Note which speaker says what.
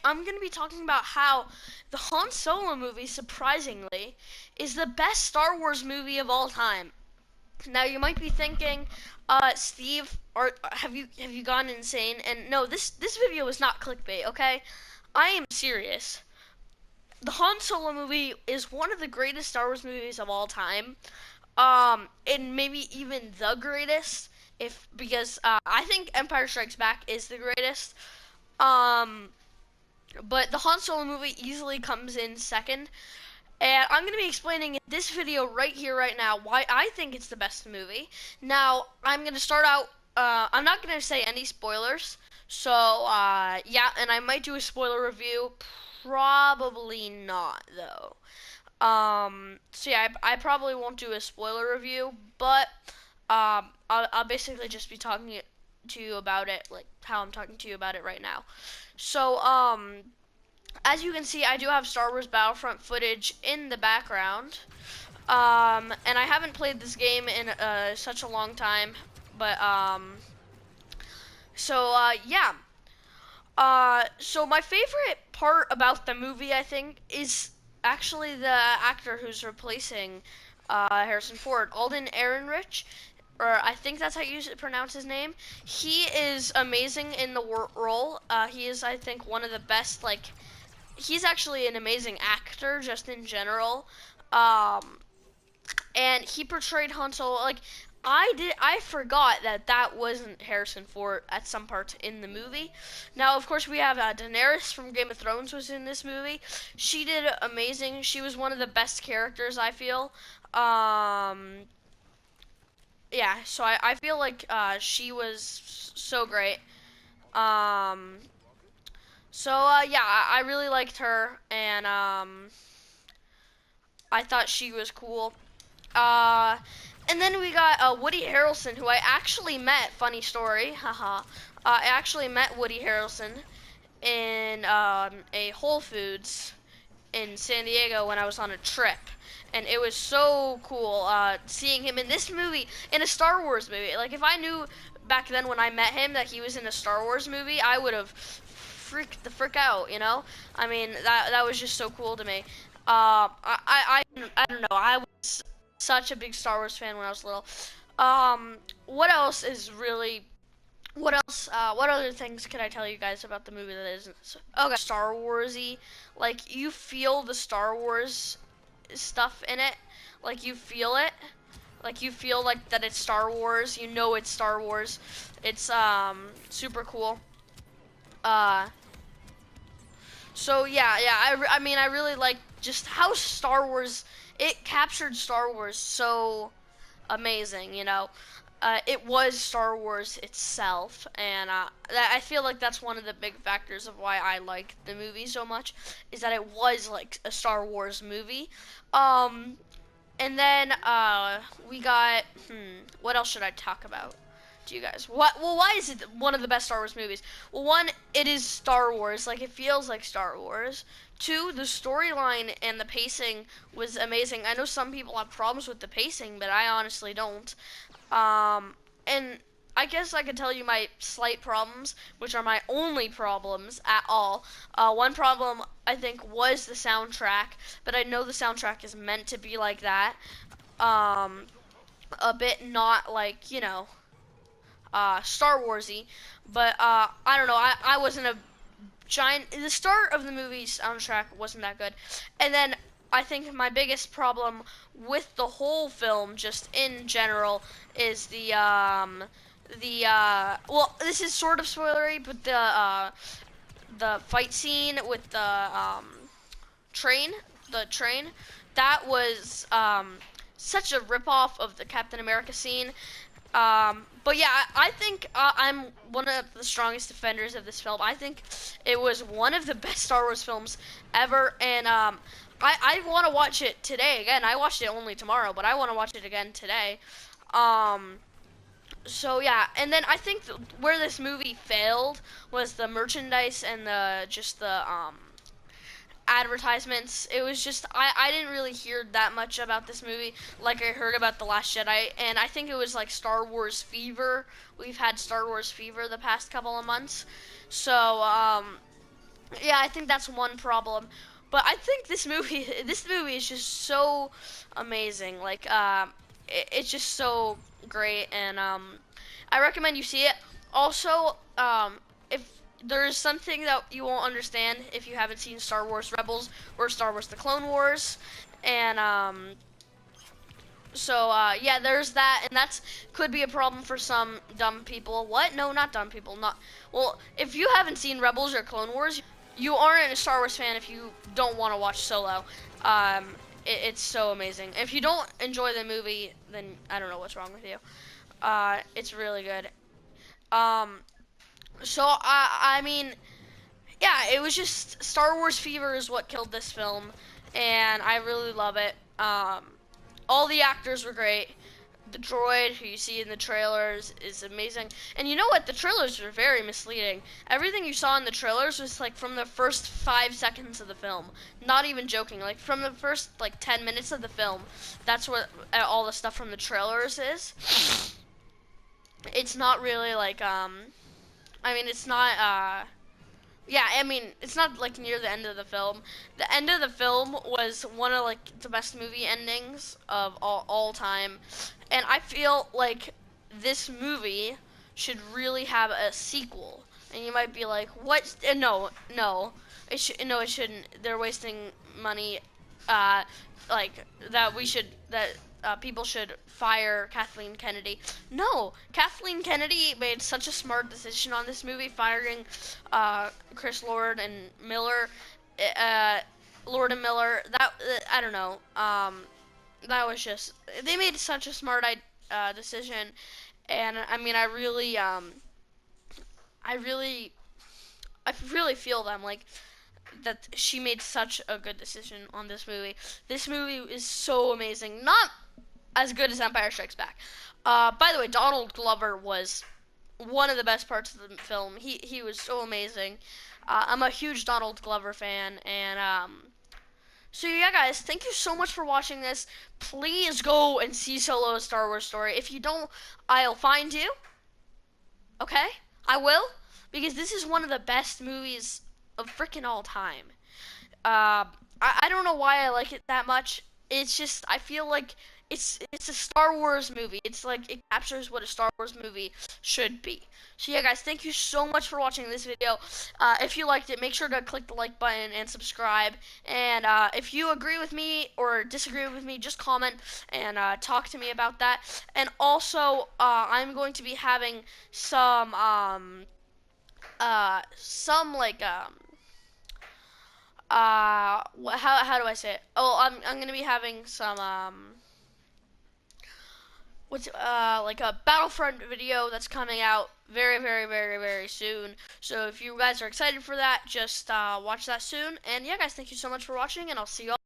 Speaker 1: I'm going to be talking about how the Han Solo movie, surprisingly, is the best Star Wars movie of all time. Now you might be thinking, Steve, have you gone insane? And no, this video is not clickbait, okay? I am serious. The Han Solo movie is one of the greatest Star Wars movies of all time. And maybe even the greatest, if because I think Empire Strikes Back is the greatest. Um, but the Han Solo movie easily comes in second. And I'm going to be explaining in this video right here, right now, why I think it's the best movie. Now, I'm going to start out, I'm not going to say any spoilers. So, yeah, and I might do a spoiler review. Probably not, though. So yeah, I probably won't do a spoiler review, but, I'll basically just be talking to you about it, like how I'm talking to you about it right now. So, as you can see, I do have Star Wars Battlefront footage in the background. And I haven't played this game in such a long time, but yeah. So my favorite part about the movie, I think, is actually the actor who's replacing Harrison Ford, Alden Ehrenreich, or I think that's how you pronounce his name. He is amazing in the role. He is, I think, one of the best, like, he's actually an amazing actor just in general. Um, and he portrayed Han Solo like I forgot that wasn't Harrison Ford at some parts in the movie. Now, of course, we have Daenerys from Game of Thrones was in this movie. She did amazing. She was one of the best characters, I feel. Um, yeah, so I feel like she was so great. Um, yeah, I really liked her, and I thought she was cool. Uh, and then we got Woody Harrelson, who I actually met. Funny story, haha. I actually met Woody Harrelson in a Whole Foods in San Diego when I was on a trip, and it was so cool seeing him in this movie, in a Star Wars movie. Like, if I knew back then when I met him that he was in a Star Wars movie, I would have freaked the frick out. You know, I mean that was just so cool to me. I don't know. I was such a big Star Wars fan when I was little. What else is really what else? What other things can I tell you guys about the movie that isn't okay? Star Warsy, like you feel the Star Wars stuff in it, like you feel it, like you feel like that it's Star Wars. You know it's Star Wars. It's super cool. Uh, so yeah. I mean I really like just how Star Wars it captured Star Wars so amazing, you know. It was Star Wars itself, and I feel like that's one of the big factors of why I like the movie so much, is that it was like a Star Wars movie. Um, and then we got what else should I talk about to you guys? What? Well, why is it one of the best Star Wars movies? Well, one, it is Star Wars, like it feels like Star Wars. Two, the storyline and the pacing was amazing. I know some people have problems with the pacing, but I honestly don't. And I guess I could tell you my slight problems, which are my only problems at all. One problem I think was the soundtrack, but I know the soundtrack is meant to be like that. Um, a bit not like, you know, Star Warsy, but I don't know. I wasn't a giant. The start of the movie soundtrack wasn't that good, and then I think my biggest problem with the whole film, just in general, is well, this is sort of spoilery, but the fight scene with train, the train, that was such a ripoff of the Captain America scene. But yeah, I think I'm one of the strongest defenders of this film. I think it was one of the best Star Wars films ever, and I want to watch it today again. I watched it only tomorrow, but I want to watch it again today. Um, so yeah, and then I think where this movie failed was the merchandise and the advertisements. It was just I didn't really hear that much about this movie like I heard about The Last Jedi, and I think it was like Star Wars fever. We've had Star Wars fever the past couple of months. So Yeah, I think that's one problem. But I think this movie is just so amazing. Like, it's just so great, and I recommend you see it. Also, if there's something that you won't understand if you haven't seen Star Wars Rebels or Star Wars: The Clone Wars, and so yeah, there's that, and that's could be a problem for some dumb people. What? No, not dumb people. Not well. If you haven't seen Rebels or Clone Wars, you aren't a Star Wars fan if you don't want to watch Solo. It's so amazing. If you don't enjoy the movie, then I don't know what's wrong with you. It's really good. Um, so I mean, yeah, it was just Star Wars fever is what killed this film, and I really love it. All the actors were great. The droid who you see in the trailers is amazing. And you know what? The trailers are very misleading. Everything you saw in the trailers was like from the first 5 seconds of the film. Not even joking. Like from the first like 10 minutes of the film. That's what all the stuff from the trailers is. It's not really like I mean it's not yeah, I mean, it's not like near the end of the film. The end of the film was one of like the best movie endings of all time. And I feel like this movie should really have a sequel. And you might be like, "What? No, no. It shouldn't. They're wasting money uh like that people should fire Kathleen Kennedy." No, Kathleen Kennedy made such a smart decision on this movie, firing Chris Lord and Miller, uh, Lord and Miller. That I don't know. That was just they made such a smart decision, and I mean I really I really feel them like that she made such a good decision on this movie. This movie is so amazing. Not as good as Empire Strikes Back. By the way, Donald Glover was one of the best parts of the film. He was so amazing. I'm a huge Donald Glover fan, and so yeah, guys, thank you so much for watching this. Please go and see Solo: A Star Wars Story. If you don't, I'll find you. Okay, I will, because this is one of the best movies of freaking all time. I don't know why I like it that much. It's just I feel like it's a Star Wars movie. It's like it captures what a Star Wars movie should be. So yeah, guys, thank you so much for watching this video. If you liked it, make sure to click the like button and subscribe. And if you agree with me or disagree with me, just comment and talk to me about that. And also, I'm going to be having some like how do I say it? Oh, I'm gonna be having some what's like a Battlefront video that's coming out very soon. So if you guys are excited for that, just watch that soon. And yeah, guys, thank you so much for watching, and I'll see you all.